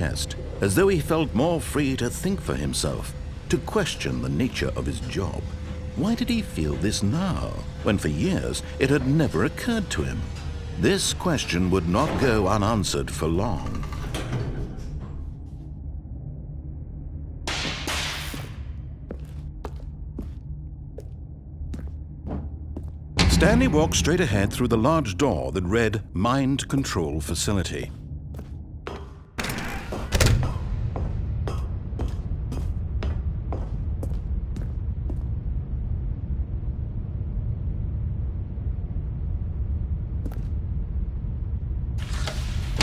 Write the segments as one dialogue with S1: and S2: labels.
S1: chest, as though he felt more free to think for himself, to question the nature of his job. Why did he feel this now, when for years it had never occurred to him? This question would not go unanswered for long. Stanley walked straight ahead through the large door that read Mind Control Facility.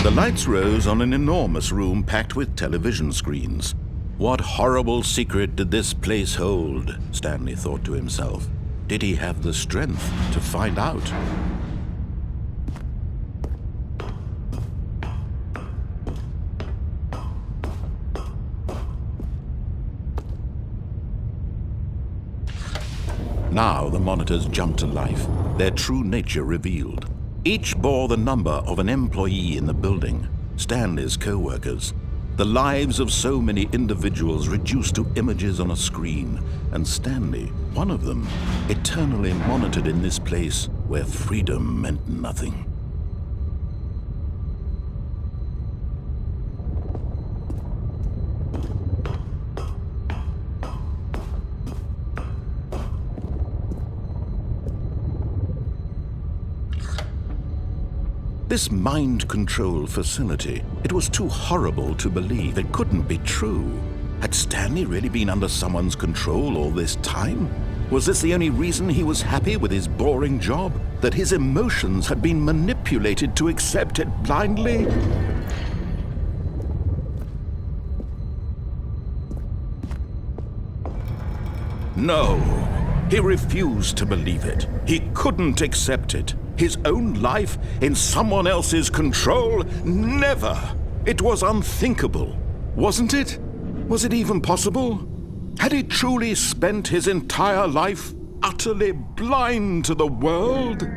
S1: The lights rose on an enormous room packed with television screens. What horrible secret did this place hold? Stanley thought to himself. Did he have the strength to find out? Now the monitors jumped to life, their true nature revealed. Each bore the number of an employee in the building, Stanley's co-workers. The lives of so many individuals reduced to images on a screen, and Stanley, one of them, eternally monitored in this place where freedom meant nothing. This mind control facility, it was too horrible to believe. It couldn't be true. Had Stanley really been under someone's control all this time? Was this the only reason he was happy with his boring job? That his emotions had been manipulated to accept it blindly? No, he refused to believe it. He couldn't accept it. His own life in someone else's control? Never! It was unthinkable, wasn't it? Was it even possible? Had he truly spent his entire life utterly blind to the world?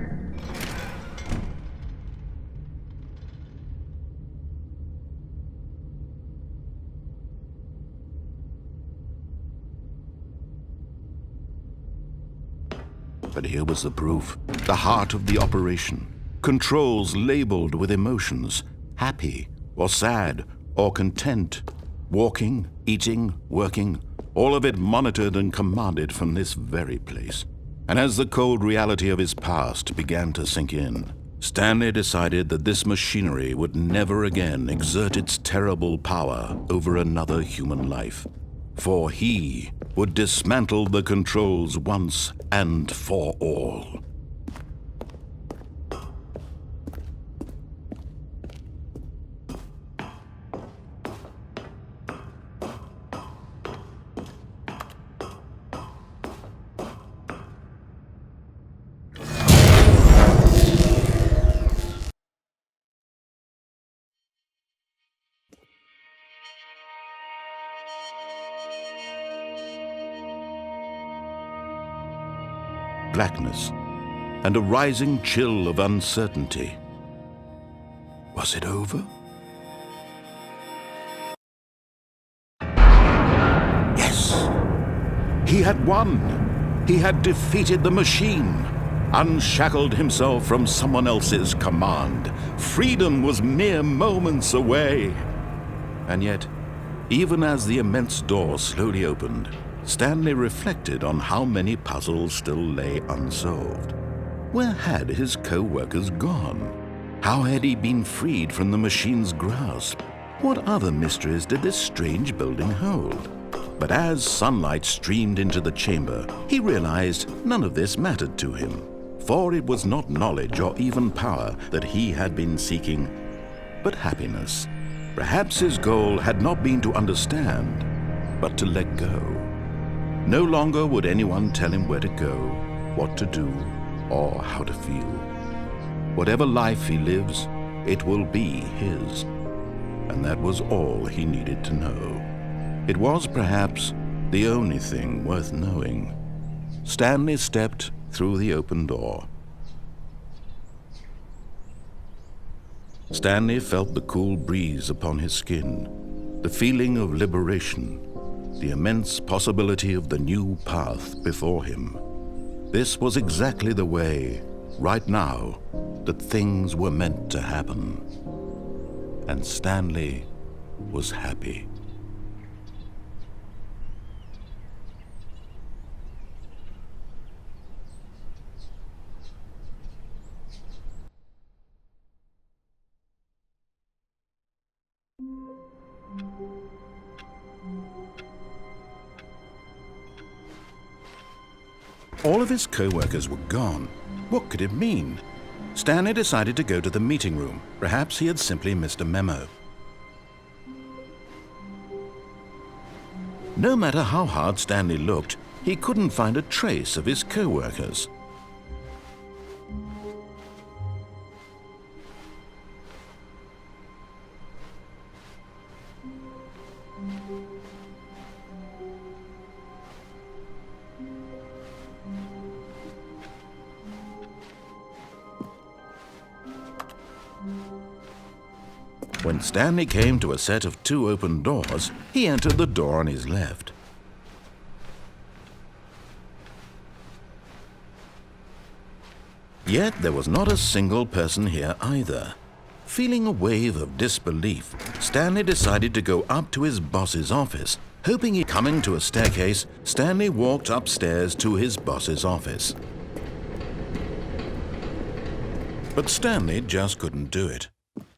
S1: But here was the proof, the heart of the operation. Controls labeled with emotions, happy or sad or content. Walking, eating, working, all of it monitored and commanded from this very place. And as the cold reality of his past began to sink in, Stanley decided that this machinery would never again exert its terrible power over another human life. For he would dismantle the controls once and for all. Blackness, and a rising chill of uncertainty. Was it over? Yes! He had won! He had defeated the machine, unshackled himself from someone else's command. Freedom was mere moments away. And yet, even as the immense door slowly opened, Stanley reflected on how many puzzles still lay unsolved. Where had his co-workers gone? How had he been freed from the machine's grasp? What other mysteries did this strange building hold? But as sunlight streamed into the chamber, he realized none of this mattered to him, for it was not knowledge or even power that he had been seeking, but happiness. Perhaps his goal had not been to understand, but to let go. No longer would anyone tell him where to go, what to do, or how to feel. Whatever life he lives, it will be his. And that was all he needed to know. It was perhaps the only thing worth knowing. Stanley stepped through the open door. Stanley felt the cool breeze upon his skin. the feeling of liberation, the immense possibility of the new path before him. This was exactly the way, right now, that things were meant to happen. And Stanley was happy. All of his co-workers were gone. What could it mean? Stanley decided to go to the meeting room. Perhaps he had simply missed a memo. No matter how hard Stanley looked, he couldn't find a trace of his co-workers. When Stanley came to a set of 2 open doors, he entered the door on his left. Yet there was not a single person here either. Feeling a wave of disbelief, Stanley decided to go up to his boss's office. Coming to a staircase, Stanley walked upstairs to his boss's office. But Stanley just couldn't do it.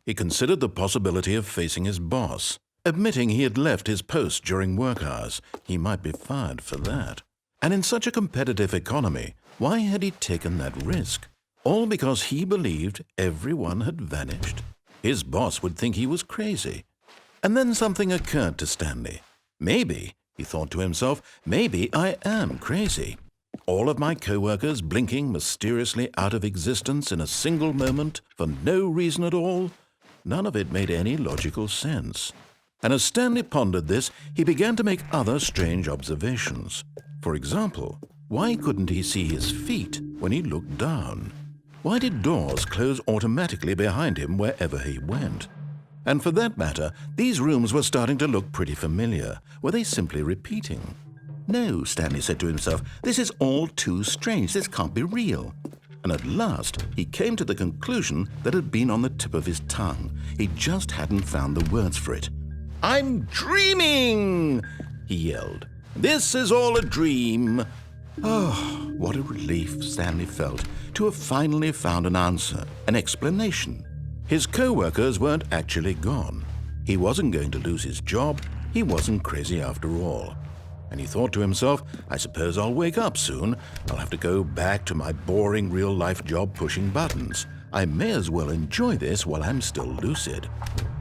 S1: He considered the possibility of facing his boss. Admitting he had left his post during work hours, he might be fired for that. And in such a competitive economy, why had he taken that risk? All because he believed everyone had vanished? His boss would think he was crazy. And then something occurred to Stanley. Maybe, he thought to himself, maybe I am crazy. All of my co-workers blinking mysteriously out of existence in a single moment for no reason at all? None of it made any logical sense. And as Stanley pondered this, he began to make other strange observations. For example, why couldn't he see his feet when he looked down? Why did doors close automatically behind him wherever he went? And for that matter, these rooms were starting to look pretty familiar. Were they simply repeating? No, Stanley said to himself, this is all too strange. This can't be real. And at last, he came to the conclusion that had been on the tip of his tongue. He just hadn't found the words for it. "I'm dreaming!" he yelled. "This is all a dream." Oh, what a relief Stanley felt to have finally found an answer, an explanation. His co-workers weren't actually gone. He wasn't going to lose his job. He wasn't crazy after all. And he thought to himself, I suppose I'll wake up soon. I'll have to go back to my boring real-life job pushing buttons. I may as well enjoy this while I'm still lucid.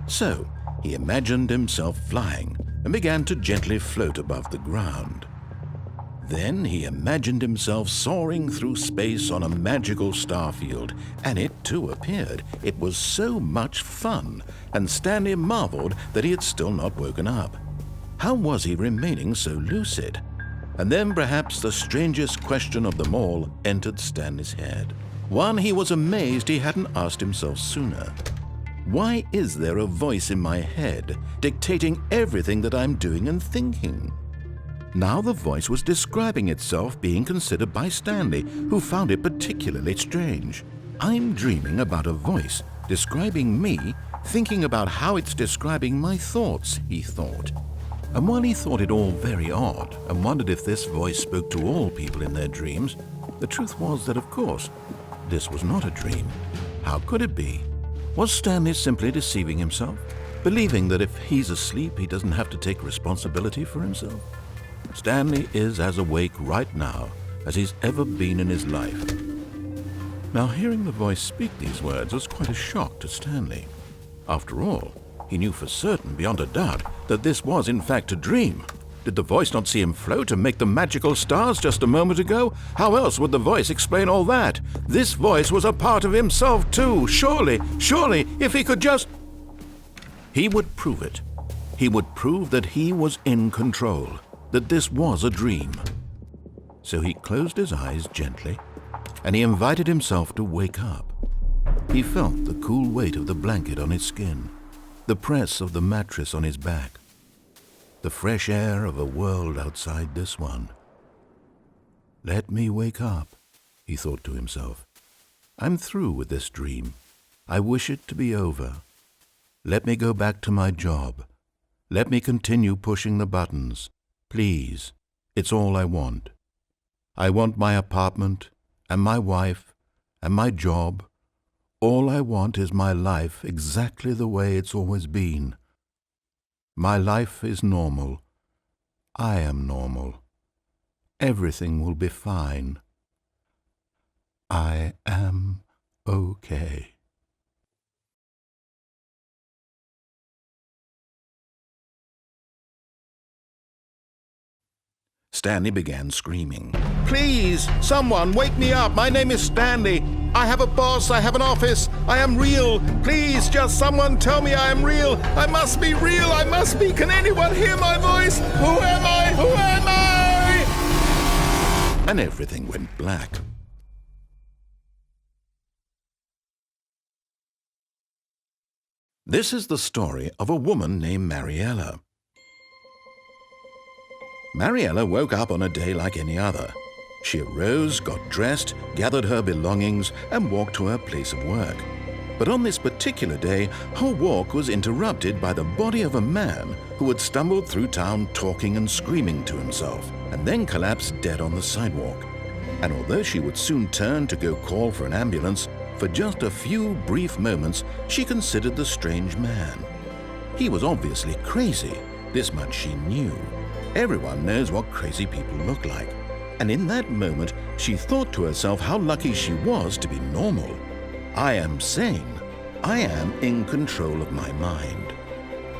S1: So he imagined himself flying and began to gently float above the ground. Then he imagined himself soaring through space on a magical starfield, and it too appeared. It was so much fun, and Stanley marveled that he had still not woken up. How was he remaining so lucid? And then perhaps the strangest question of them all entered Stanley's head. One he was amazed he hadn't asked himself sooner. Why is there a voice in my head dictating everything that I'm doing and thinking? Now the voice was describing itself being considered by Stanley, who found it particularly strange. I'm dreaming about a voice describing me, thinking about how it's describing my thoughts, he thought. And while he thought it all very odd and wondered if this voice spoke to all people in their dreams, the truth was that, of course, this was not a dream. How could it be? Was Stanley simply deceiving himself, believing that if he's asleep, he doesn't have to take responsibility for himself? Stanley is as awake right now as he's ever been in his life. Now, hearing the voice speak these words was quite a shock to Stanley. After all, he knew for certain, beyond a doubt, that this was in fact a dream. Did the voice not see him float and make the magical stars just a moment ago? How else would the voice explain all that? This voice was a part of himself too. Surely, if he could just... He would prove it. He would prove that he was in control, that this was a dream. So he closed his eyes gently, and he invited himself to wake up. He felt the cool weight of the blanket on his skin, the press of the mattress on his back, the fresh air of a world outside this one. Let me wake up, he thought to himself. I'm through with this dream. I wish it to be over. Let me go back to my job. Let me continue pushing the buttons. Please, it's all I want. I want my apartment, and my wife, and my job. All I want is my life exactly the way it's always been. My life is normal. I am normal. Everything will be fine. I am okay. Stanley began screaming. Please, someone, wake me up. My name is Stanley. I have a boss. I have an office. I am real. Please, just someone tell me I am real. I must be real. I must be. Can anyone hear my voice? Who am I? Who am I? And everything went black. This is the story of a woman named Mariella. Mariella woke up on a day like any other. She arose, got dressed, gathered her belongings, and walked to her place of work. But on this particular day, her walk was interrupted by the body of a man who had stumbled through town talking and screaming to himself, and then collapsed dead on the sidewalk. And although she would soon turn to go call for an ambulance, for just a few brief moments she considered the strange man. He was obviously crazy, this much she knew. Everyone knows what crazy people look like. And in that moment, she thought to herself how lucky she was to be normal. I am sane. I am in control of my mind.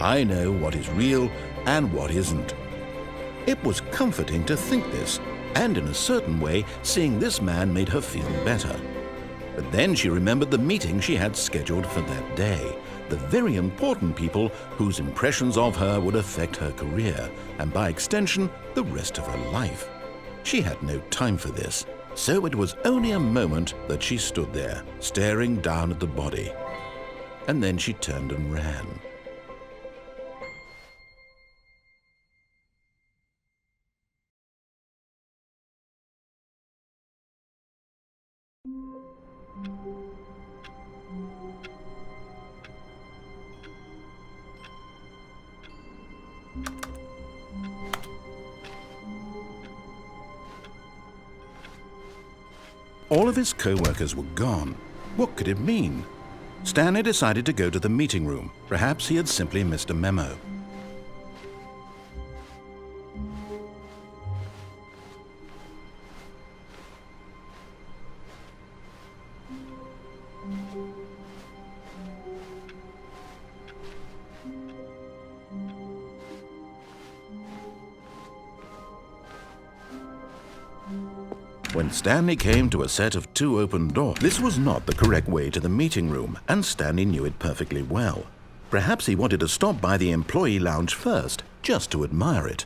S1: I know what is real and what isn't. It was comforting to think this, and in a certain way, seeing this man made her feel better. But then she remembered the meeting she had scheduled for that day. The very important people whose impressions of her would affect her career, and by extension, the rest of her life. She had no time for this, so it was only a moment that she stood there, staring down at the body. And then she turned and ran. All of his co-workers were gone. What could it mean? Stanley decided to go to the meeting room. Perhaps he had simply missed a memo. When Stanley came to a set of 2 open doors, this was not the correct way to the meeting room, and Stanley knew it perfectly well. Perhaps he wanted to stop by the employee lounge first, just to admire it.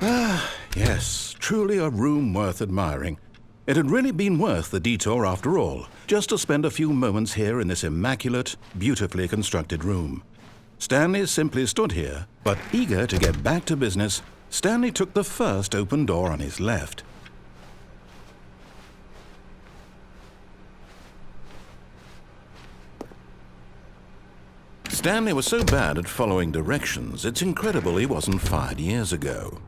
S1: Ah, yes, truly a room worth admiring. It had really been worth the detour after all, just to spend a few moments here in this immaculate, beautifully constructed room. Stanley simply stood here, but eager to get back to business, Stanley took the first open door on his left. Stanley was so bad at following directions, it's incredible he wasn't fired years ago.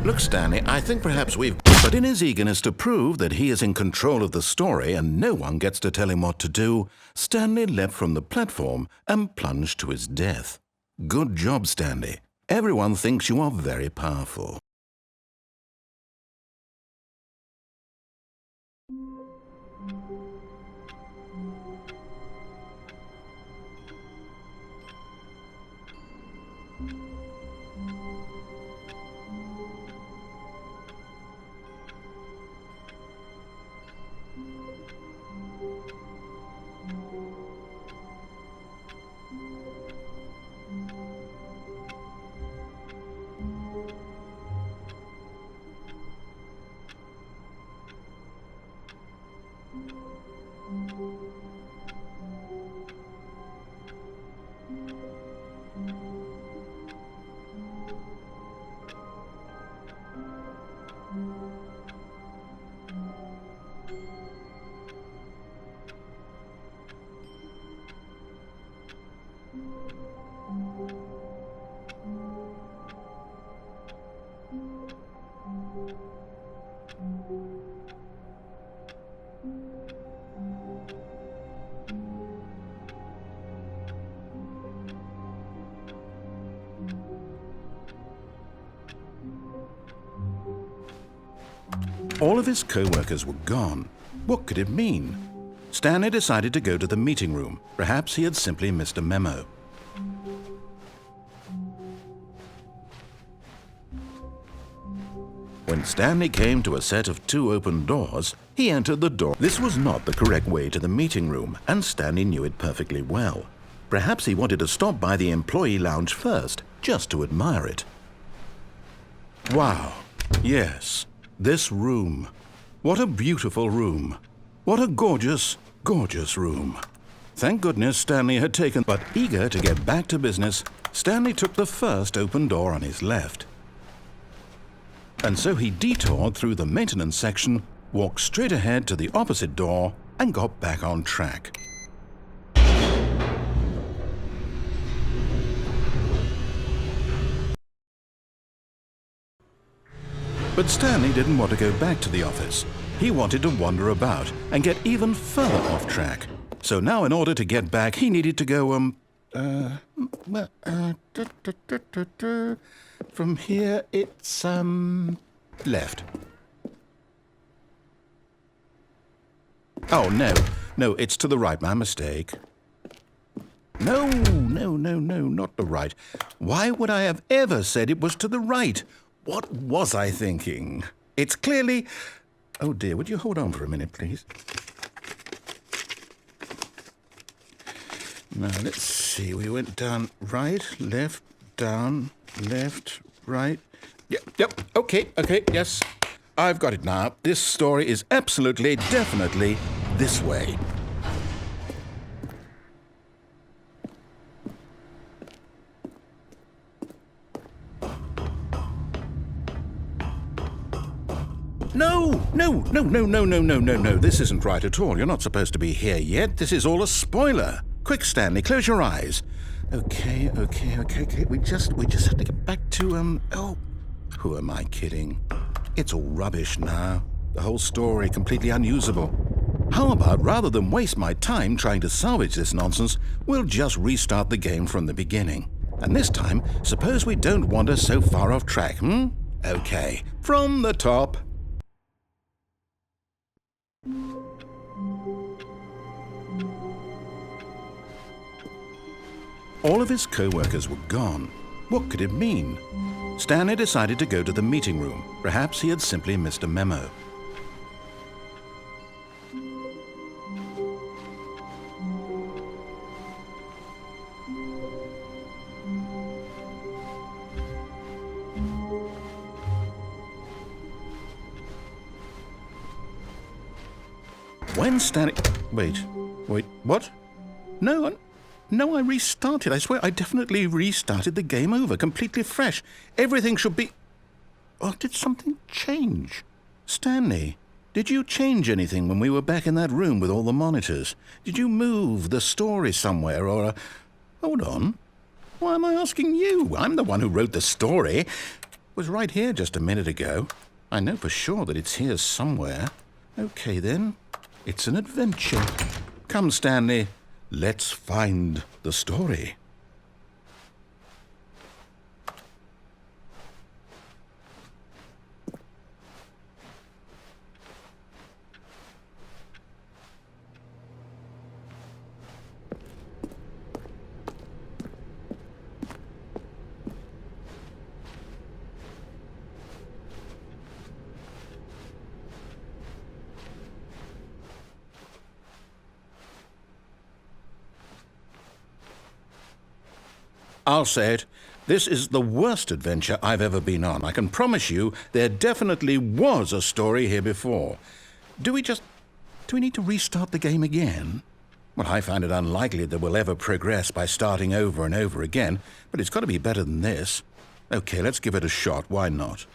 S1: Look, Stanley, I think perhaps we've... But in his eagerness to prove that he is in control of the story and no one gets to tell him what to do, Stanley leapt from the platform and plunged to his death. Good job, Stanley. Everyone thinks you are very powerful. All of his co-workers were gone. What could it mean? Stanley decided to go to the meeting room. Perhaps he had simply missed a memo. When Stanley came to a set of 2 open doors, he entered the door. This was not the correct way to the meeting room, and Stanley knew it perfectly well. Perhaps he wanted to stop by the employee lounge first, just to admire it. Wow, yes, this room. What a beautiful room. What a gorgeous, gorgeous room. Thank goodness Stanley had taken, but eager to get back to business, Stanley took the first open door on his left. And so he detoured through the maintenance section, walked straight ahead to the opposite door, and got back on track. But Stanley didn't want to go back to the office. He wanted to wander about and get even further off track. So now in order to get back, he needed to go, from here it's, left. Oh, no, it's to the right, my mistake. No, not the right. Why would I have ever said it was to the right? What was I thinking? It's clearly... Oh dear, would you hold on for a minute, please? Now, let's see. We went down right, left, down, left, right. Yep, okay, yes. I've got it now. This story is absolutely, definitely this way. No. This isn't right at all. You're not supposed to be here yet. This is all a spoiler. Quick, Stanley, close your eyes. Okay. We just have to get back to, oh, who am I kidding? It's all rubbish now. The whole story completely unusable. How about, rather than waste my time trying to salvage this nonsense, we'll just restart the game from the beginning. And this time, suppose we don't wander so far off track, Okay, from the top. All of his co-workers were gone. What could it mean? Stanley decided to go to the meeting room. Perhaps he had simply missed a memo. When Stanley... Wait, what? No, I restarted. I swear I definitely restarted the game over, completely fresh. Everything should be... Or did something change? Stanley, did you change anything when we were back in that room with all the monitors? Did you move the story somewhere or... Hold on. Why am I asking you? I'm the one who wrote the story. It was right here just a minute ago. I know for sure that it's here somewhere. Okay, then. It's an adventure. Come, Stanley. Let's find the story. I'll say it. This is the worst adventure I've ever been on. I can promise you there definitely was a story here before. Do we need to restart the game again? Well, I find it unlikely that we'll ever progress by starting over and over again, but it's got to be better than this. Okay, let's give it a shot. Why not?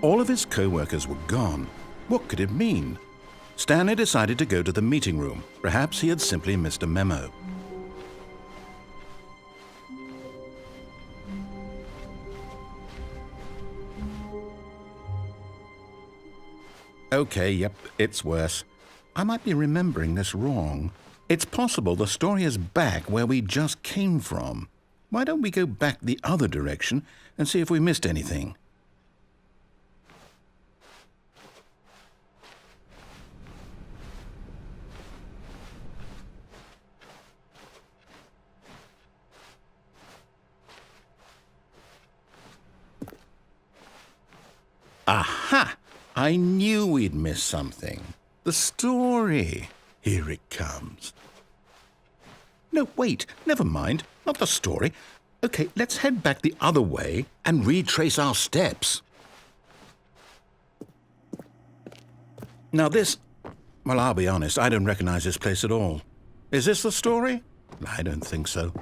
S1: All of his co-workers were gone. What could it mean? Stanley decided to go to the meeting room. Perhaps he had simply missed a memo. Okay, yep, it's worse. I might be remembering this wrong. It's possible the story is back where we just came from. Why don't we go back the other direction and see if we missed anything? Aha! I knew we'd miss something. The story. Here it comes. No, wait, never mind. Not the story. Okay, let's head back the other way and retrace our steps. Now this... Well, I'll be honest, I don't recognize this place at all. Is this the story? I don't think so.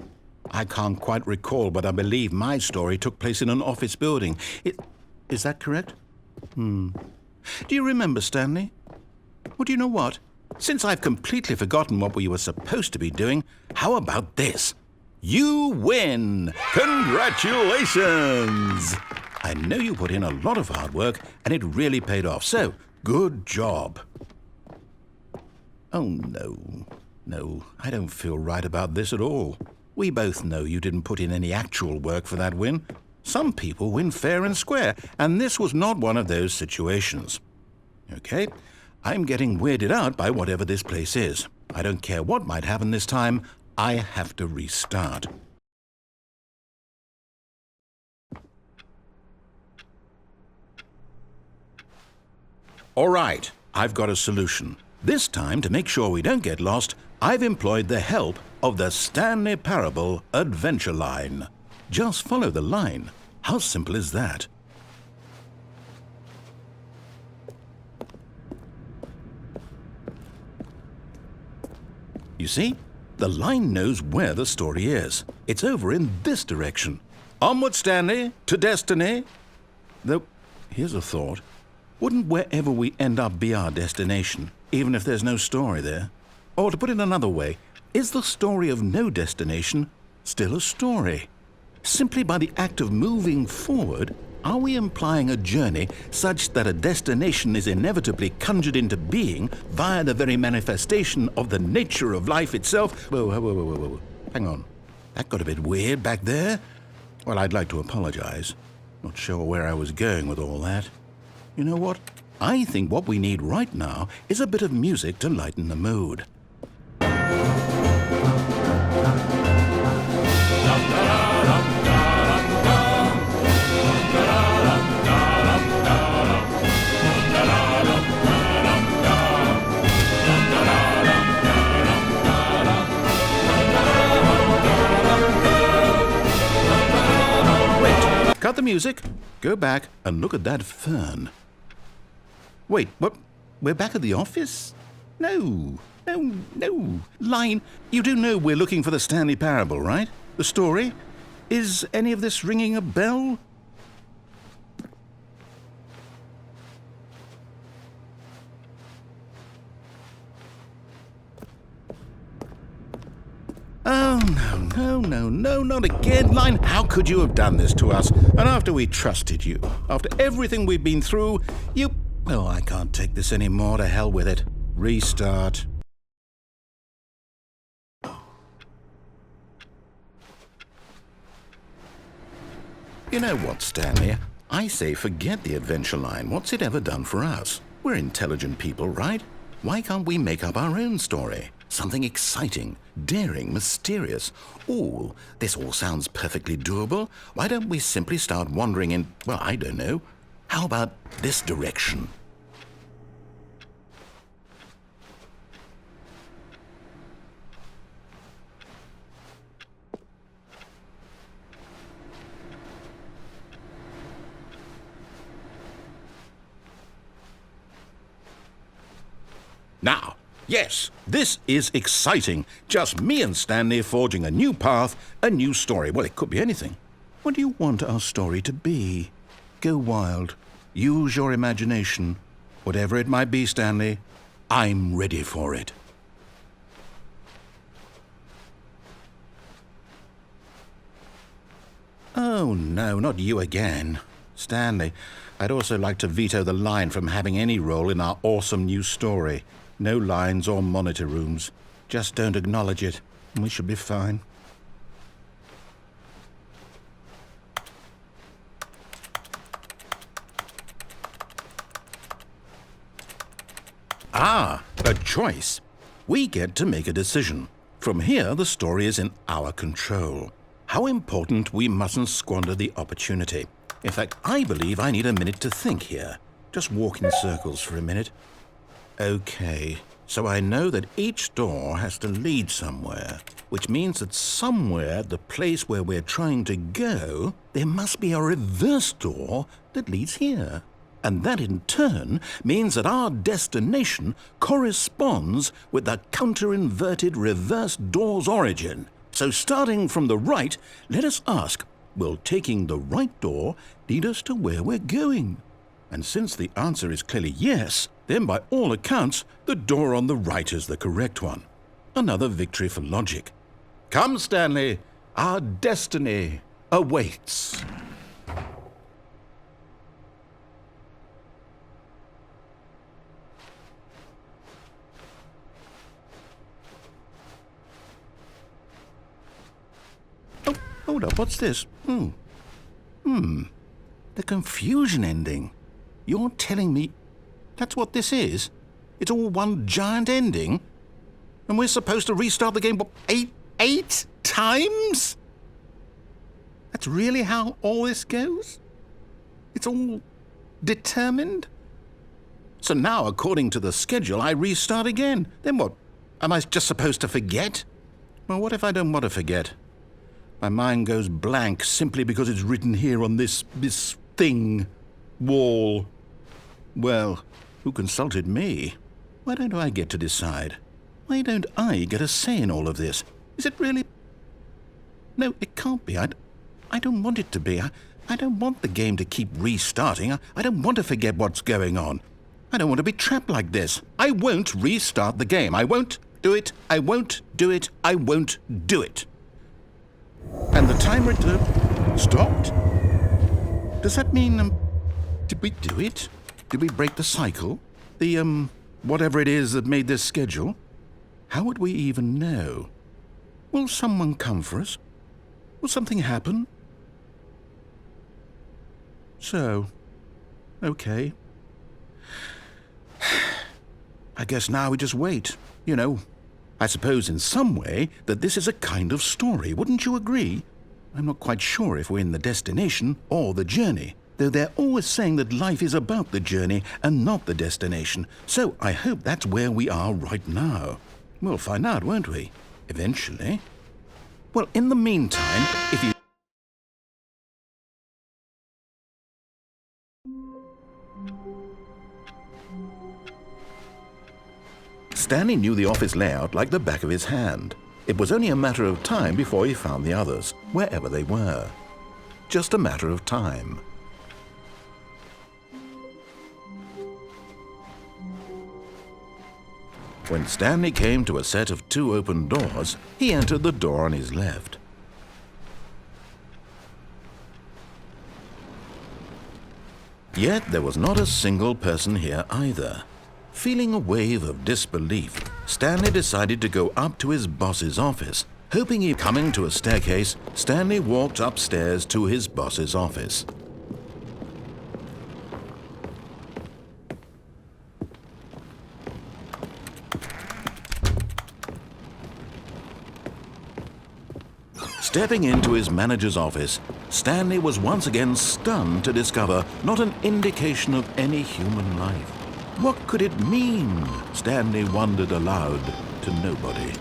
S1: I can't quite recall, but I believe my story took place in an office building. Is that correct? Do you remember, Stanley? Well, do you know what? Since I've completely forgotten what we were supposed to be doing, how about this? You win! Congratulations! I know you put in a lot of hard work, and it really paid off, so good job. Oh, no. No, I don't feel right about this at all. We both know you didn't put in any actual work for that win. Some people win fair and square, and this was not one of those situations. Okay, I'm getting weirded out by whatever this place is. I don't care what might happen this time. I have to restart. All right, I've got a solution. This time, to make sure we don't get lost, I've employed the help of the Stanley Parable Adventure Line. Just follow the line. How simple is that? You see, the line knows where the story is. It's over in this direction. Onward, Stanley, to destiny. Though, here's a thought. Wouldn't wherever we end up be our destination, even if there's no story there? Or to put it another way, is the story of no destination still a story? Simply by the act of moving forward, are we implying a journey such that a destination is inevitably conjured into being via the very manifestation of the nature of life itself? Whoa. Hang on. That got a bit weird back there. Well, I'd like to apologize. Not sure where I was going with all that. You know what? I think what we need right now is a bit of music to lighten the mood. Cut the music, go back and look at that fern. Wait, what? We're back at the office? No. Line, you do know we're looking for the Stanley Parable, right? The story? Is any of this ringing a bell? Oh, no, not again. Line, how could you have done this to us? And after we trusted you, after everything we've been through, you... Oh, I can't take this anymore. To hell with it. Restart. You know what, Stanley? I say forget the adventure line. What's it ever done for us? We're intelligent people, right? Why can't we make up our own story? Something exciting, daring, mysterious. Ooh, this all sounds perfectly doable. Why don't we simply start wandering in, well, I don't know. How about this direction? Now, yes, this is exciting. Just me and Stanley forging a new path, a new story. Well, it could be anything. What do you want our story to be? Go wild. Use your imagination. Whatever it might be, Stanley, I'm ready for it. Oh, no, not you again. Stanley, I'd also like to veto the line from having any role in our awesome new story. No lines or monitor rooms. Just don't acknowledge it, and we should be fine. Ah, a choice. We get to make a decision. From here, the story is in our control. How important we mustn't squander the opportunity. In fact, I believe I need a minute to think here. Just walk in circles for a minute. Okay, so I know that each door has to lead somewhere, which means that somewhere, the place where we're trying to go, there must be a reverse door that leads here. And that in turn means that our destination corresponds with the counter-inverted reverse door's origin. So starting from the right, let us ask, will taking the right door lead us to where we're going? And since the answer is clearly yes, then by all accounts, the door on the right is the correct one. Another victory for logic. Come, Stanley, our destiny awaits. Hold up, what's this? The confusion ending. You're telling me that's what this is? It's all one giant ending? And we're supposed to restart the game, what, eight times? That's really how all this goes? It's all determined? So now, according to the schedule, I restart again. Then what? Am I just supposed to forget? Well, what if I don't want to forget? My mind goes blank simply because it's written here on this thing, wall. Well, who consulted me? Why don't I get to decide? Why don't I get a say in all of this? Is it really? No, it can't be. I don't want it to be. I don't want the game to keep restarting. I don't want to forget what's going on. I don't want to be trapped like this. I won't restart the game. I won't do it. I won't do it. I won't do it. And the timer stopped? Does that mean, did we do it? Did we break the cycle? The, whatever it is that made this schedule? How would we even know? Will someone come for us? Will something happen? So, okay. I guess now we just wait, you know. I suppose in some way that this is a kind of story, wouldn't you agree? I'm not quite sure if we're in the destination or the journey, though they're always saying that life is about the journey and not the destination, so I hope that's where we are right now. We'll find out, won't we? Eventually. Well, in the meantime, if you... Stanley knew the office layout like the back of his hand. It was only a matter of time before he found the others, wherever they were. Just a matter of time. When Stanley came to a set of 2 open doors, he entered the door on his left. Yet there was not a single person here either. Feeling a wave of disbelief, Stanley decided to go up to his boss's office. Hoping he'd coming to a staircase, Stanley walked upstairs to his boss's office. Stepping into his manager's office, Stanley was once again stunned to discover not an indication of any human life. What could it mean? Stanley wondered aloud to nobody.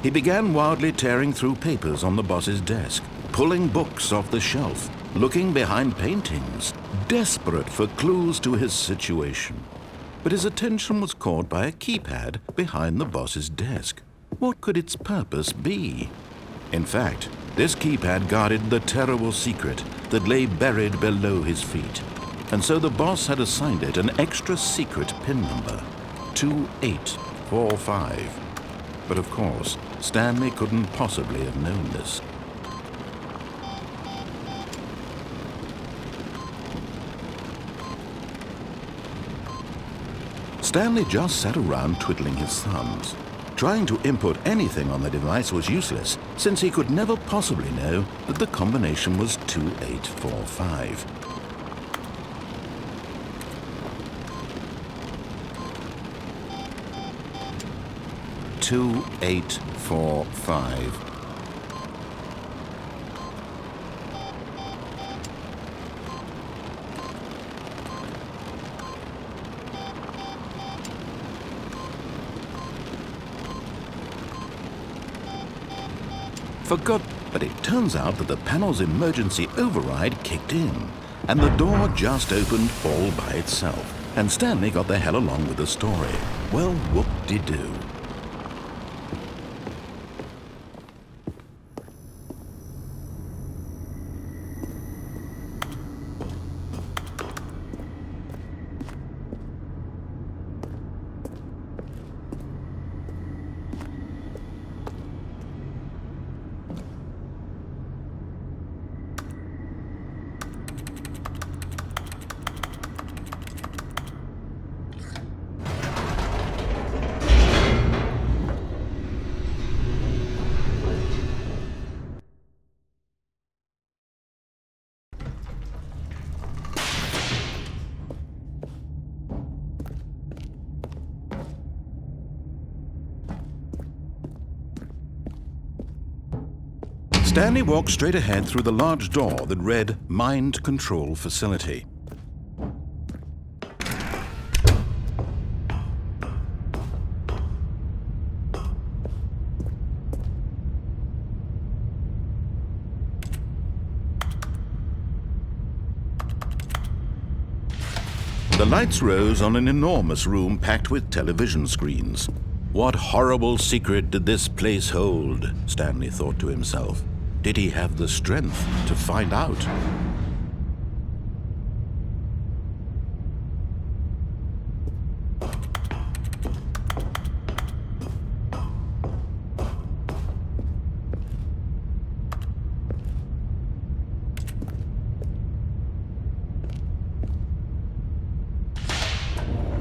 S1: He began wildly tearing through papers on the boss's desk, pulling books off the shelf, looking behind paintings, desperate for clues to his situation. But his attention was caught by a keypad behind the boss's desk. What could its purpose be? In fact, this keypad guarded the terrible secret that lay buried below his feet. and so the boss had assigned it an extra secret PIN number, 2845. But of course, Stanley couldn't possibly have known this. Stanley just sat around twiddling his thumbs. Trying to input anything on the device was useless, since he could never possibly know that the combination was 2845. But it turns out that the panel's emergency override kicked in, and the door just opened all by itself, and Stanley got the hell along with the story. Well, whoop-de-doo. Stanley walked straight ahead through the large door that read Mind Control Facility. The lights rose on an enormous room packed with television screens. What horrible secret did this place hold? Stanley thought to himself. Did he have the strength to find out?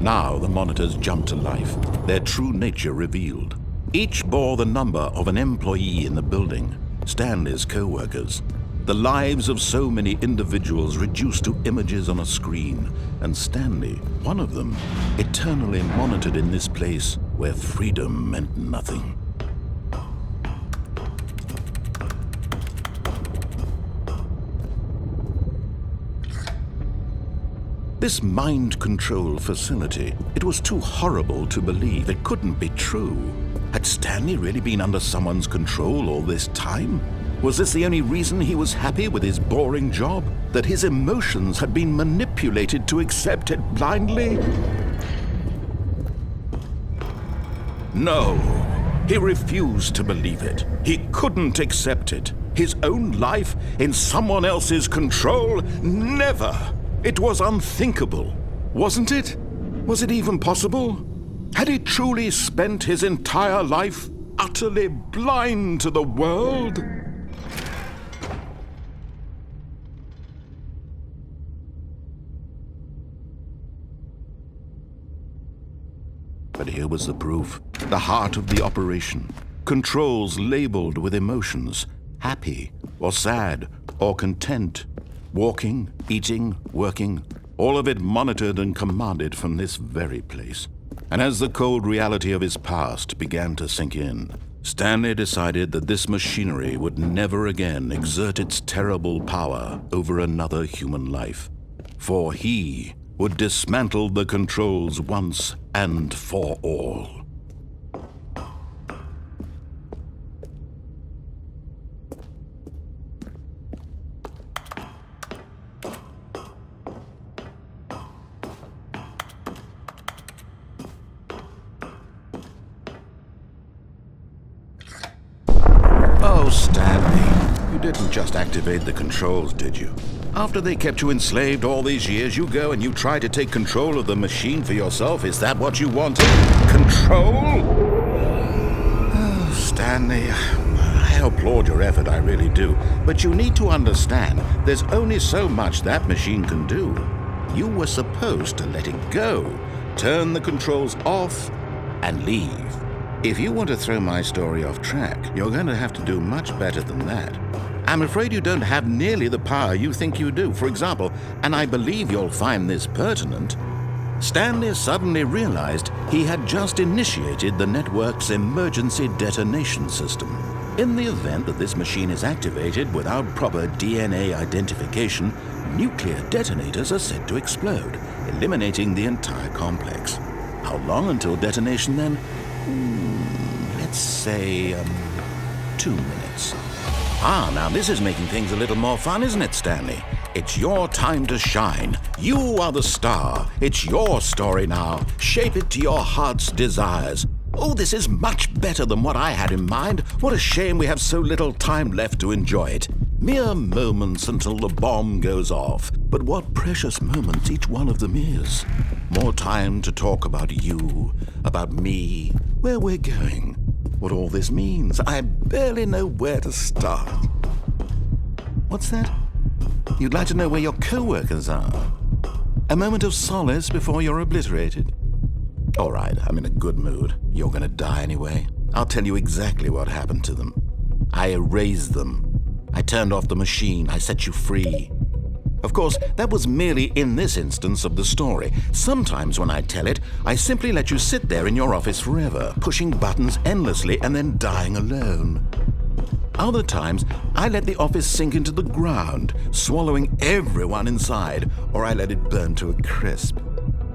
S1: Now the monitors jumped to life, their true nature revealed. Each bore the number of an employee in the building, Stanley's co-workers. The lives of so many individuals reduced to images on a screen, and Stanley, one of them, eternally monitored in this place where freedom meant nothing. This mind control facility, it was too horrible to believe. It couldn't be true. Had Stanley really been under someone's control all this time? Was this the only reason he was happy with his boring job? That his emotions had been manipulated to accept it blindly? No, he refused to believe it. He couldn't accept it. His own life in someone else's control? Never! It was unthinkable, wasn't it? Was it even possible? Had he truly spent his entire life utterly blind to the world? But here was the proof. The heart of the operation. Controls labeled with emotions. Happy, or sad, or content. Walking, eating, working, all of it monitored and commanded from this very place. And as the cold reality of his past began to sink in, Stanley decided that this machinery would never again exert its terrible power over another human life. For he would dismantle the controls once and for all. Oh, Stanley, you didn't just activate the controls, did you? After they kept you enslaved all these years, you go and you try to take control of the machine for yourself. Is that what you wanted? Control? Oh, Stanley, I applaud your effort, I really do. But you need to understand, there's only so much that machine can do. You were supposed to let it go, turn the controls off, and leave. If you want to throw my story off track, you're going to have to do much better than that. I'm afraid you don't have nearly the power you think you do. For example, and I believe you'll find this pertinent, Stanley suddenly realized he had just initiated the network's emergency detonation system. In the event that this machine is activated without proper DNA identification, nuclear detonators are said to explode, eliminating the entire complex. How long until detonation then? Let's say, 2 minutes. Now this is making things a little more fun, isn't it, Stanley? It's your time to shine. You are the star. It's your story now. Shape it to your heart's desires. Oh, this is much better than what I had in mind. What a shame we have so little time left to enjoy it. Mere moments until the bomb goes off. But what precious moments each one of them is. More time to talk about you, about me, where we're going, what all this means. I barely know where to start. What's that? You'd like to know where your co-workers are? A moment of solace before you're obliterated? All right, I'm in a good mood. You're gonna die anyway. I'll tell you exactly what happened to them. I erased them. I turned off the machine. I set you free. Of course, that was merely in this instance of the story. Sometimes when I tell it, I simply let you sit there in your office forever, pushing buttons endlessly and then dying alone. Other times, I let the office sink into the ground, swallowing everyone inside, or I let it burn to a crisp.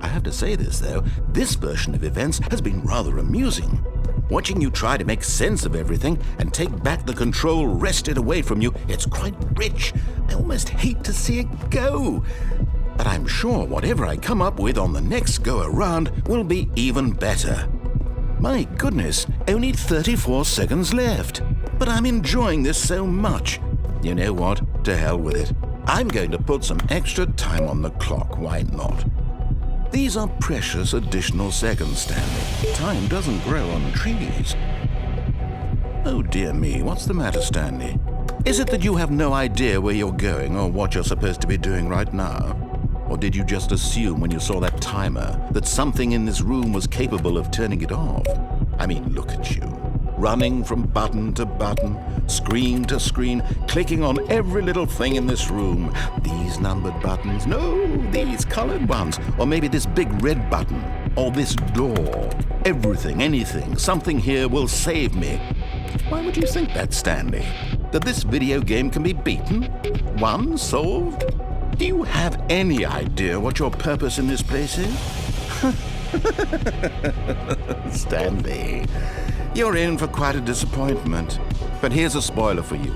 S1: I have to say this, though, this version of events has been rather amusing. Watching you try to make sense of everything and take back the control wrested away from you, it's quite rich. I almost hate to see it go. But I'm sure whatever I come up with on the next go-around will be even better. My goodness, only 34 seconds left. But I'm enjoying this so much. You know what? To hell with it. I'm going to put some extra time on the clock. Why not? These are precious additional seconds, Stanley. Time doesn't grow on trees. Oh dear me, what's the matter, Stanley? Is it that you have no idea where you're going or what you're supposed to be doing right now? Or did you just assume when you saw that timer that something in this room was capable of turning it off? I mean, look at you. Running from button to button, screen to screen, clicking on every little thing in this room. These numbered buttons, no, these colored ones. Or maybe this big red button, or this door. Everything, anything, something here will save me. Why would you think that, Stanley? That this video game can be beaten? Won? Solved? Do you have any idea what your purpose in this place is? Stanley, you're in for quite a disappointment. But here's a spoiler for you.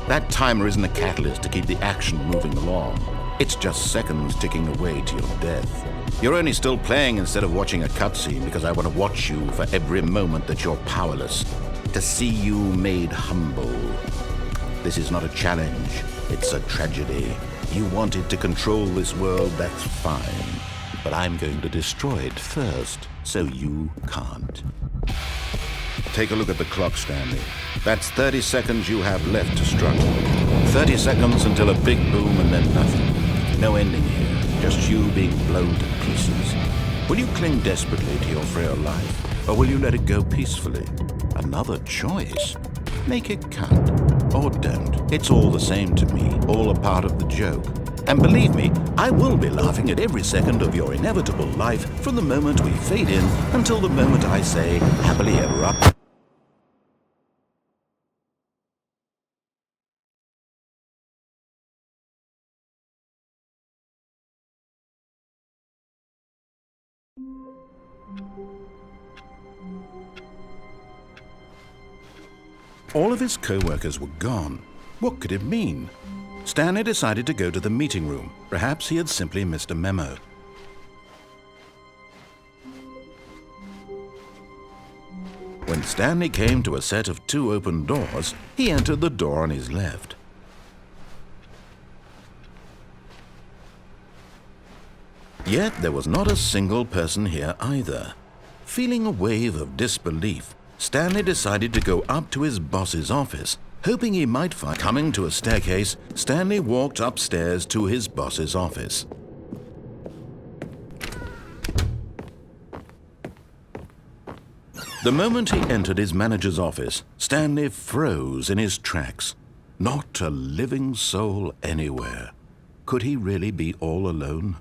S1: That timer isn't a catalyst to keep the action moving along. It's just seconds ticking away to your death. You're only still playing instead of watching a cutscene because I want to watch you for every moment that you're powerless. To see you made humble. This is not a challenge. It's a tragedy. You wanted to control this world, that's fine. But I'm going to destroy it first, so you can't. Take a look at the clock, Stanley. That's 30 seconds you have left to struggle. 30 seconds until a big boom and then nothing. No ending here, just you being blown to pieces. Will you cling desperately to your frail life, or will you let it go peacefully? Another choice. Make it count. Or don't. It's all the same to me, all a part of the joke. And believe me, I will be laughing at every second of your inevitable life from the moment we fade in until the moment I say, happily ever after. All of his co-workers were gone. What could it mean? Stanley decided to go to the meeting room. Perhaps he had simply missed a memo. When Stanley came to a set of 2 open doors, he entered the door on his left. Yet there was not a single person here either. Feeling a wave of disbelief, Stanley decided to go up to his boss's office, hoping he might find. Coming to a staircase, Stanley walked upstairs to his boss's office. The moment he entered his manager's office, Stanley froze in his tracks. Not a living soul anywhere. Could he really be all alone?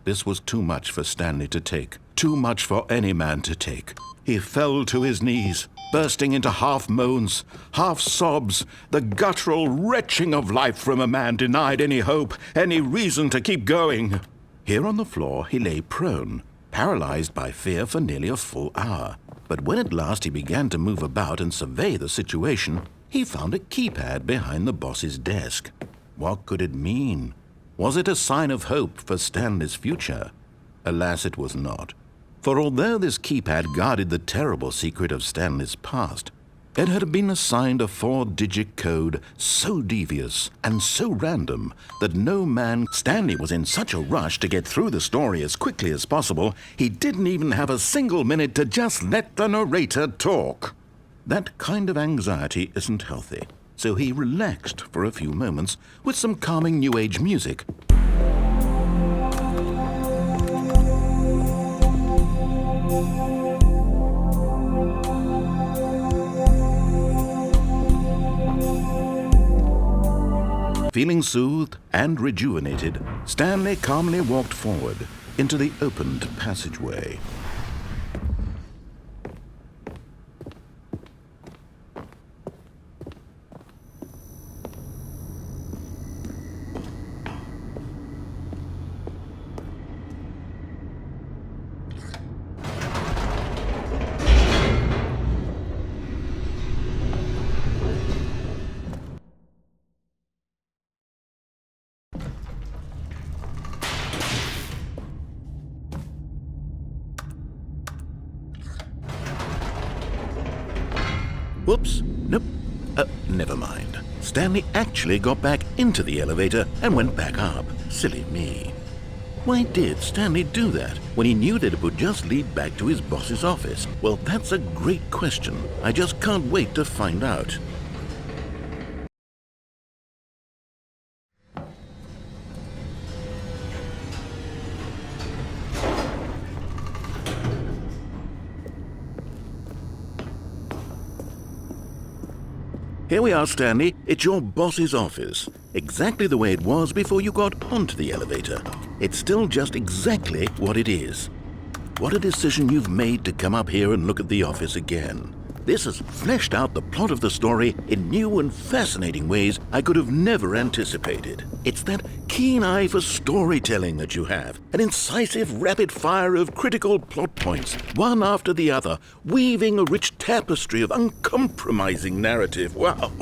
S1: This was too much for Stanley to take, too much for any man to take. He fell to his knees, bursting into half moans, half sobs, the guttural retching of life from a man denied any hope, any reason to keep going. Here on the floor he lay prone, paralyzed by fear for nearly a full hour. But when at last he began to move about and survey the situation, he found a keypad behind the boss's desk. What could it mean? Was it a sign of hope for Stanley's future? Alas, it was not. For although this keypad guarded the terrible secret of Stanley's past, it had been assigned a 4-digit code so devious and so random that no man. Stanley was in such a rush to get through the story as quickly as possible, he didn't even have a single minute to just let the narrator talk. That kind of anxiety isn't healthy, so he relaxed for a few moments with some calming New Age music. Feeling soothed and rejuvenated, Stanley calmly walked forward into the opened passageway. Whoops, nope, never mind. Stanley actually got back into the elevator and went back up. Silly me. Why did Stanley do that when he knew that it would just lead back to his boss's office? Well, that's a great question. I just can't wait to find out. Here we are, Stanley. It's your boss's office. Exactly the way it was before you got onto the elevator. It's still just exactly what it is. What a decision you've made to come up here and look at the office again. This has fleshed out the plot of the story in new and fascinating ways I could have never anticipated. It's that keen eye for storytelling that you have, an incisive rapid fire of critical plot points, one after the other, weaving a rich tapestry of uncompromising narrative. Wow!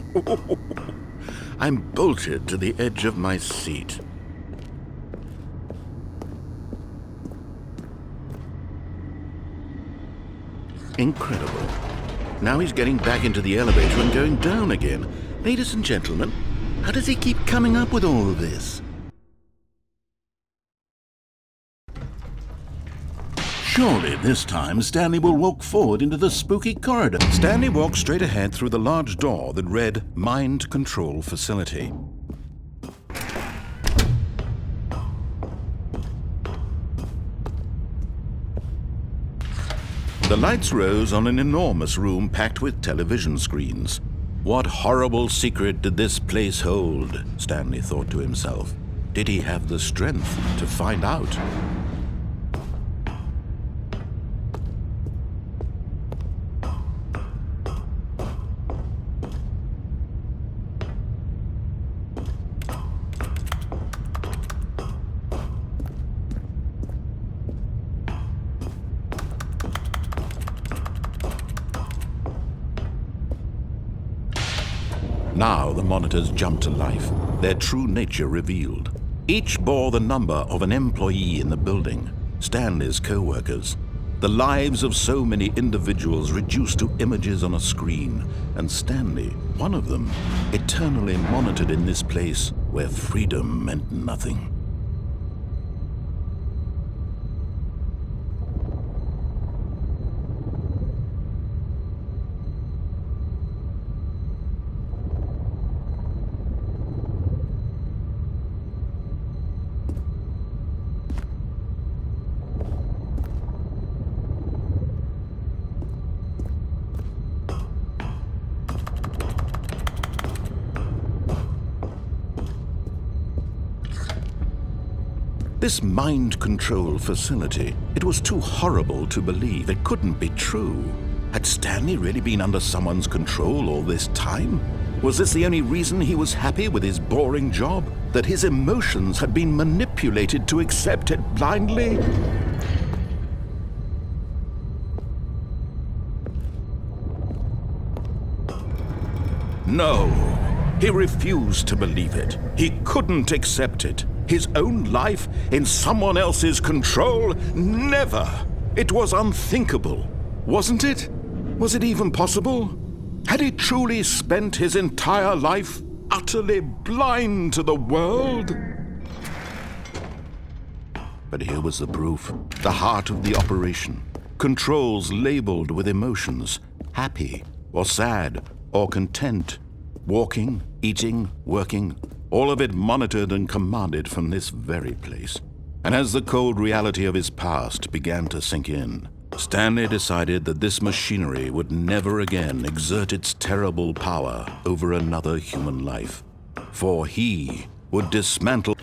S1: I'm bolted to the edge of my seat. Incredible. Now he's getting back into the elevator and going down again. Ladies and gentlemen, how does he keep coming up with all of this? Surely this time Stanley will walk forward into the spooky corridor. Stanley walked straight ahead through the large door that read Mind Control Facility. The lights rose on an enormous room packed with television screens. What horrible secret did this place hold? Stanley thought to himself. Did he have the strength to find out? Now the monitors jumped to life, their true nature revealed. Each bore the number of an employee in the building, Stanley's co-workers. The lives of so many individuals reduced to images on a screen, and Stanley, one of them, eternally monitored in this place where freedom meant nothing. This mind control facility, it was too horrible to believe. It couldn't be true. Had Stanley really been under someone's control all this time? Was this the only reason he was happy with his boring job? That his emotions had been manipulated to accept it blindly? No, he refused to believe it. He couldn't accept it. His own life in someone else's control? Never! It was unthinkable, wasn't it? Was it even possible? Had he truly spent his entire life utterly blind to the world? But here was the proof, the heart of the operation. Controls labeled with emotions, happy or sad or content, walking, eating, working, all of it monitored and commanded from this very place. And as the cold reality of his past began to sink in, Stanley decided that this machinery would never again exert its terrible power over another human life, for he would dismantle.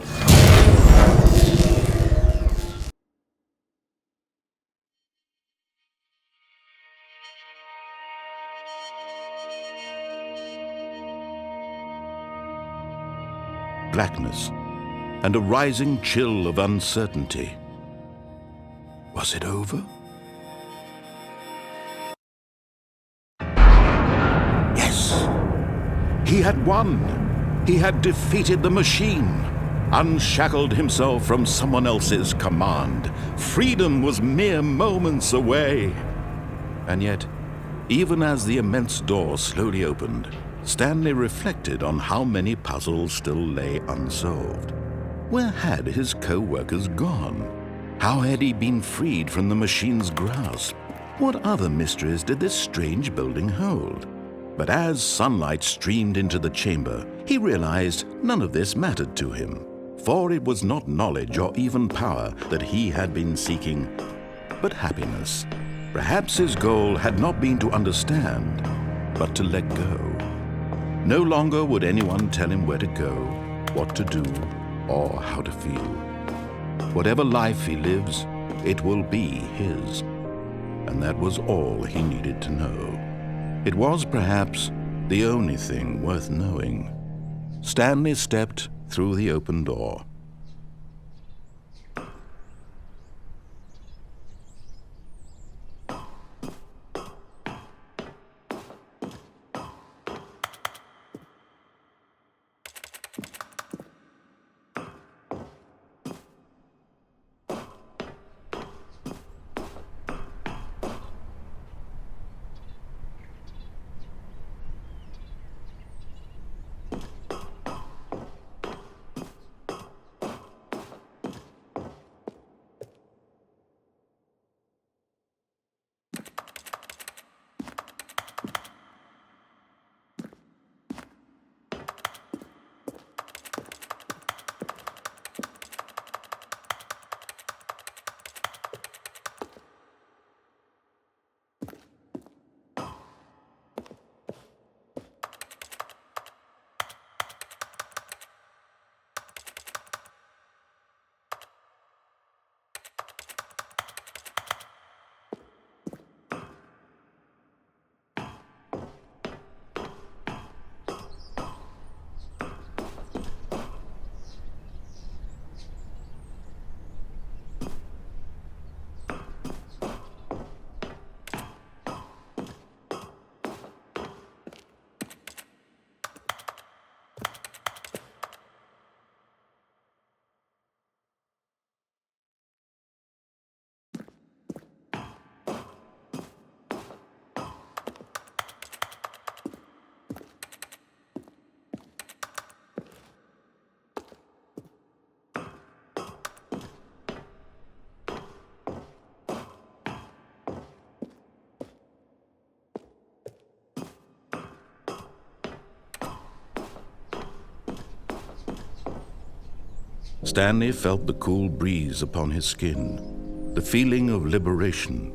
S1: Blackness and a rising chill of uncertainty. Was it over? Yes! He had won! He had defeated the machine, unshackled himself from someone else's command. Freedom was mere moments away. And yet, even as the immense door slowly opened, Stanley reflected on how many puzzles still lay unsolved. Where had his co-workers gone? How had he been freed from the machine's grasp? What other mysteries did this strange building hold? But as sunlight streamed into the chamber, he realized none of this mattered to him, for it was not knowledge or even power that he had been seeking, but happiness. Perhaps his goal had not been to understand, but to let go. No longer would anyone tell him where to go, what to do, or how to feel. Whatever life he lives, it will be his. And that was all he needed to know. It was perhaps the only thing worth knowing. Stanley stepped through the open door. Stanley felt the cool breeze upon his skin, the feeling of liberation,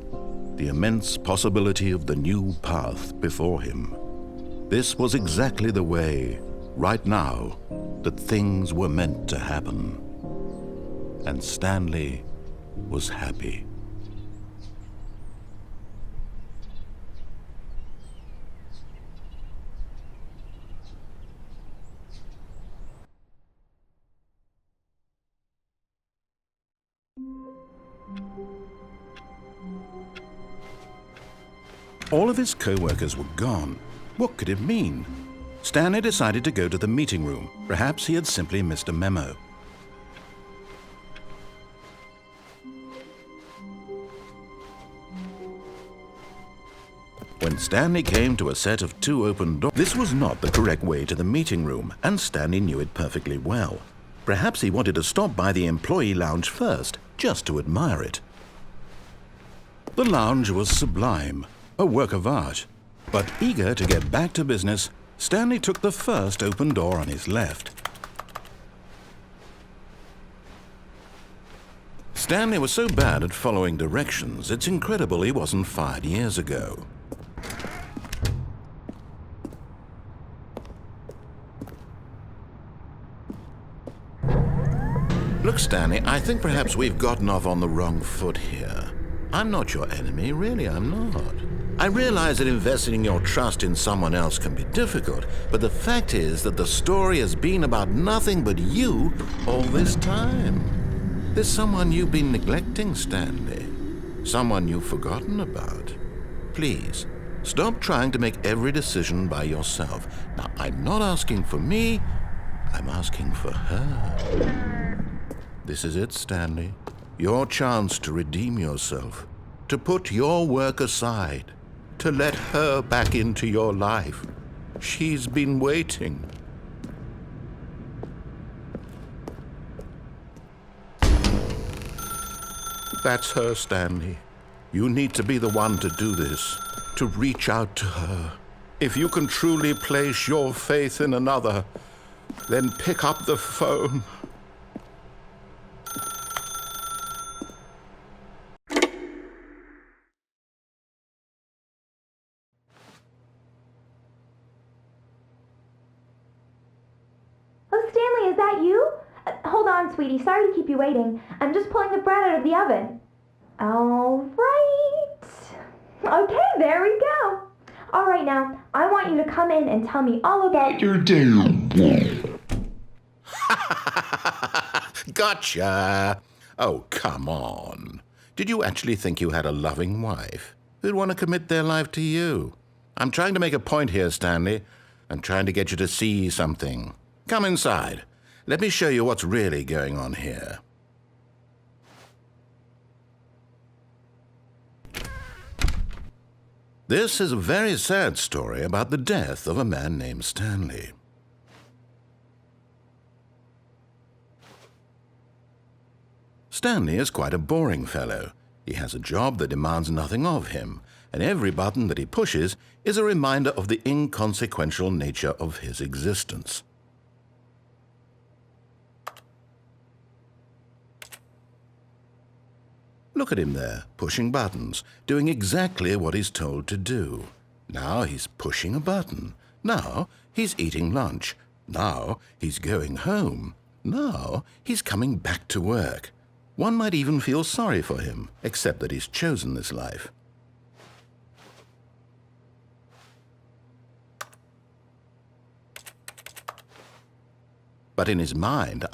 S1: the immense possibility of the new path before him. This was exactly the way, right now, that things were meant to happen. and Stanley was happy. All of his co-workers were gone. What could it mean? Stanley decided to go to the meeting room. Perhaps he had simply missed a memo. When Stanley came to a set of 2 open doors, this was not the correct way to the meeting room, and Stanley knew it perfectly well. Perhaps he wanted to stop by the employee lounge first, just to admire it. The lounge was sublime, a work of art. But eager to get back to business, Stanley took the first open door on his left. Stanley was so bad at following directions, it's incredible he wasn't fired years ago. Look, Stanley, I think perhaps we've gotten off on the wrong foot here. I'm not your enemy, really, I'm not. I realize that investing your trust in someone else can be difficult, but the fact is that the story has been about nothing but you all this time. There's someone you've been neglecting, Stanley. Someone you've forgotten about. Please, stop trying to make every decision by yourself. Now, I'm not asking for me, I'm asking for her. This is it, Stanley. Your chance to redeem yourself, to put your work aside, to let her back into your life. She's been waiting. That's her, Stanley. You need to be the one to do this, to reach out to her. If you can truly place your faith in another, then pick up the phone.
S2: Stanley, is that you? Hold on, sweetie. Sorry to keep you waiting. I'm just pulling the bread out of the oven. All right. Okay, there we go. All right, now, I want you to come in and tell me all about your day.
S1: Gotcha. Oh, come on. Did you actually think you had a loving wife who'd want to commit their life to you? I'm trying to make a point here, Stanley. I'm trying to get you to see something. Come inside. Let me show you what's really going on here. This is a very sad story about the death of a man named Stanley. Stanley is quite a boring fellow. He has a job that demands nothing of him, and every button that he pushes is a reminder of the inconsequential nature of his existence. Look at him there, pushing buttons, doing exactly what he's told to do. Now he's pushing a button. Now he's eating lunch. Now he's going home. Now he's coming back to work. One might even feel sorry for him, except that he's chosen this life. But in his mind,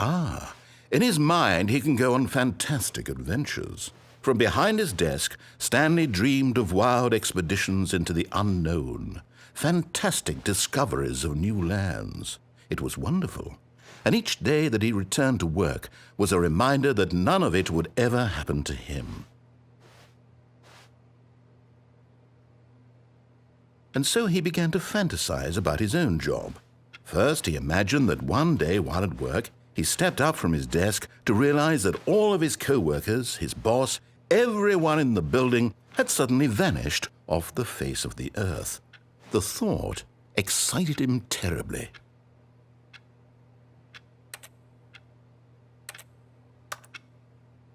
S1: he can go on fantastic adventures. From behind his desk, Stanley dreamed of wild expeditions into the unknown, fantastic discoveries of new lands. It was wonderful, and each day that he returned to work was a reminder that none of it would ever happen to him. And so he began to fantasize about his own job. First, he imagined that one day while at work, he stepped up from his desk to realize that all of his co-workers, his boss, everyone in the building had suddenly vanished off the face of the earth. The thought excited him terribly.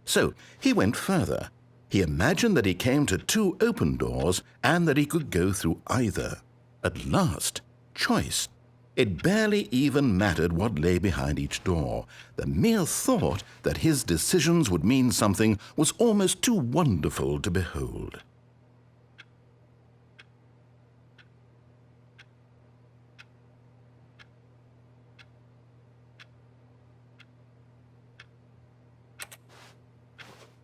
S1: So he went further. He imagined that he came to 2 open doors and that he could go through either. At last, choice. It barely even mattered what lay behind each door. The mere thought that his decisions would mean something was almost too wonderful to behold.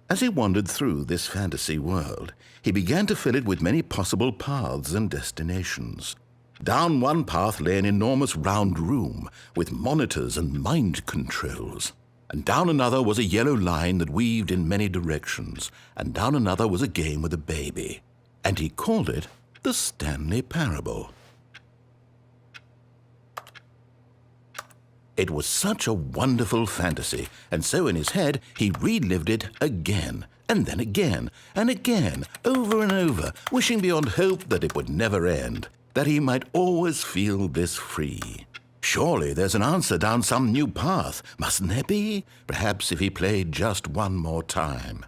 S1: As he wandered through this fantasy world, he began to fill it with many possible paths and destinations. Down one path lay an enormous round room with monitors and mind controls. And down another was a yellow line that weaved in many directions. And down another was a game with a baby. And he called it the Stanley Parable. It was such a wonderful fantasy, and so in his head he relived it again, and then again, and again, over and over, wishing beyond hope that it would never end, that he might always feel this free. Surely there's an answer down some new path, mustn't there be? Perhaps if he played just one more time.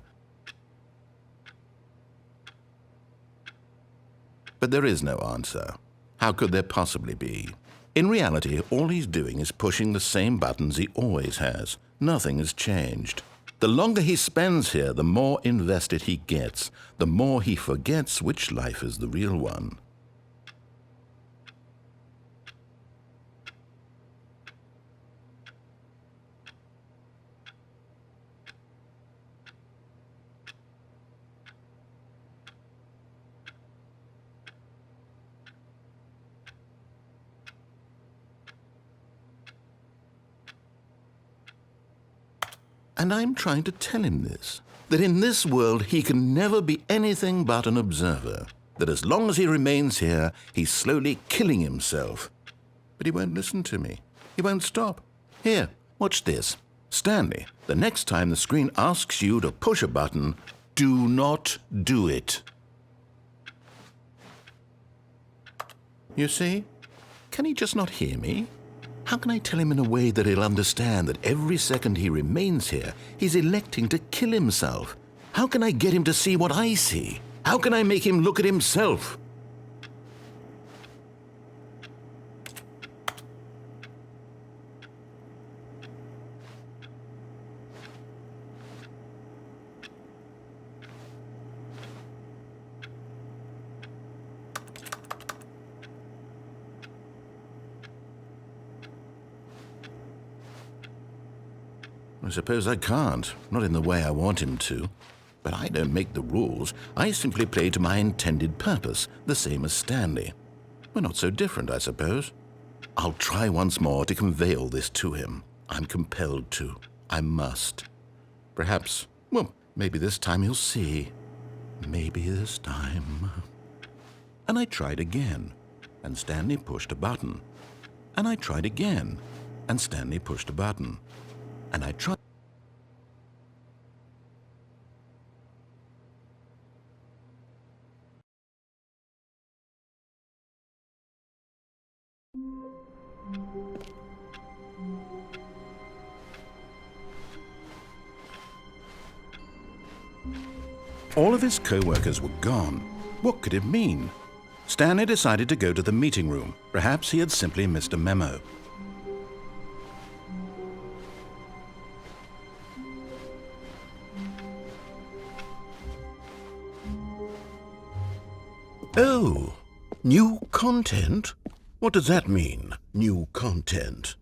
S1: But there is no answer. How could there possibly be? In reality, all he's doing is pushing the same buttons he always has. Nothing has changed. The longer he spends here, the more invested he gets, the more he forgets which life is the real one. And I'm trying to tell him this, that in this world he can never be anything but an observer, that as long as he remains here, he's slowly killing himself. But he won't listen to me. He won't stop. Here, watch this. Stanley, the next time the screen asks you to push a button, do not do it. You see? Can he just not hear me? How can I tell him in a way that he'll understand that every second he remains here, he's electing to kill himself? How can I get him to see what I see? How can I make him look at himself? I suppose I can't, not in the way I want him to. But I don't make the rules. I simply play to my intended purpose, the same as Stanley. We're not so different, I suppose. I'll try once more to convey all this to him. I'm compelled to. I must. Perhaps, well, maybe this time he'll see. Maybe this time. And I tried again, and Stanley pushed a button. And I tried again, and Stanley pushed a button. And I tried. All of his co-workers were gone. What could it mean? Stanley decided to go to the meeting room. Perhaps he had simply missed a memo. Oh, new content? What does that mean, new content?